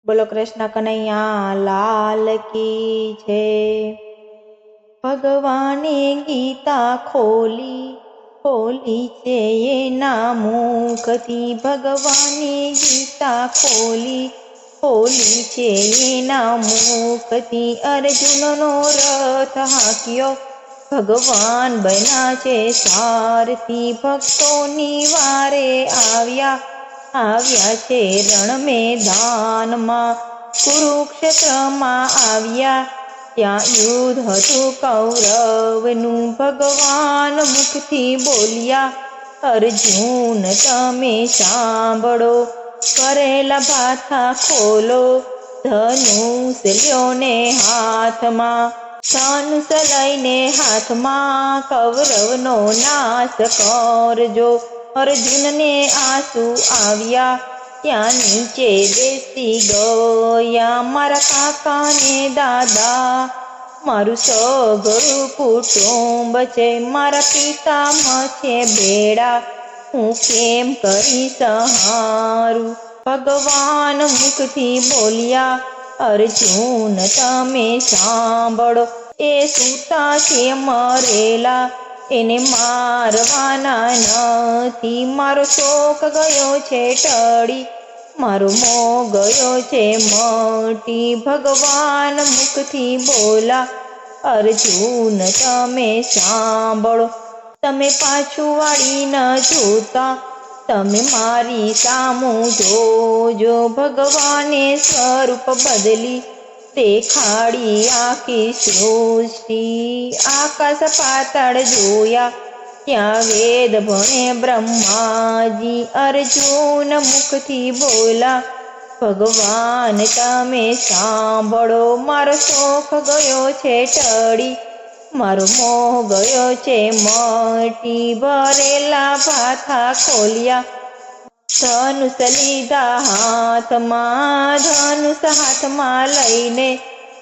બોલો કૃષ્ણ કનૈયા લાલ કી છે। ભગવાને ગીતા ખોલી છે એના મુખથી। ભગવાને ગીતા ખોલી છે એના મુખથી। અર્જુનનો રથ હાંક્યો ભગવાન બન્યા છે સારથી। ભક્તોની વારે આવ્યા છે રણ મેદાનમાં। કુરુક્ષેત્રમાં આવ્યા ત્યાં યુદ્ધ હતું કૌરવનું। ભગવાન મુખથી બોલ્યા અર્જુન તમે સાંભળો। કરેલા ભાથા ખોલો ધનુષ લ્યો ને હાથમાં। ધનુષ લઈને હાથમાં કૌરવનો નાશ કરજો। અર્જુનને આંસુ આવ્યા ત્યાં નીચે બેસી ગયા। મારા કાકા ને દાદા મારું સગરું કુટુંબ છે। મારા પિતામહ છે ભેળા હું કેમ કરી સહારું। ભગવાન મુખથી બોલ્યા અર્જુન તમે સાંભળો। એ સૂતા છે મરેલા એને મારવાના નથી। મારો શોક ગયો છે ટળી મારો મોહ ગયો છે મટી। ભગવાન મુખથી બોલા અર્જુન તમે સાંભળો। તમે પાછું વાળી ન જોતા તમે મારી સામું જોજો। ભગવાને સ્વરૂપ બદલી દેખાડી આખી સૃષ્ટિ। આકાશ પાતાળ જોયા ત્યાં વેદ ભણે બ્રહ્માજી। અર્જુન મુખથી બોલા ભગવાન તમે સાંભળો। મારો શોખ ગયો છે ટળી મારો મોહ ગયો છે મટી। ભરેલા ભાથા ખોલ્યા ધનુષ લીધા હાથમાં। ધનુષ હાથમાં લઈને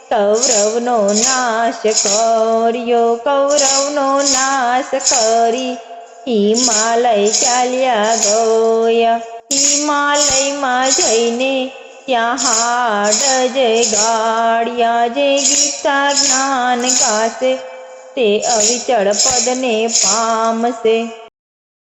કૌરવનો નાશ કર્યો। કૌરવનો નાશ કરી હિમાલય ચાલ્યા ગયા। હિમાલયમાં જઈને ત્યાં હાડ જે ગાળ્યા। જે ગીતા જ્ઞાન ગાશે તે અવિચળ પદને પામશે।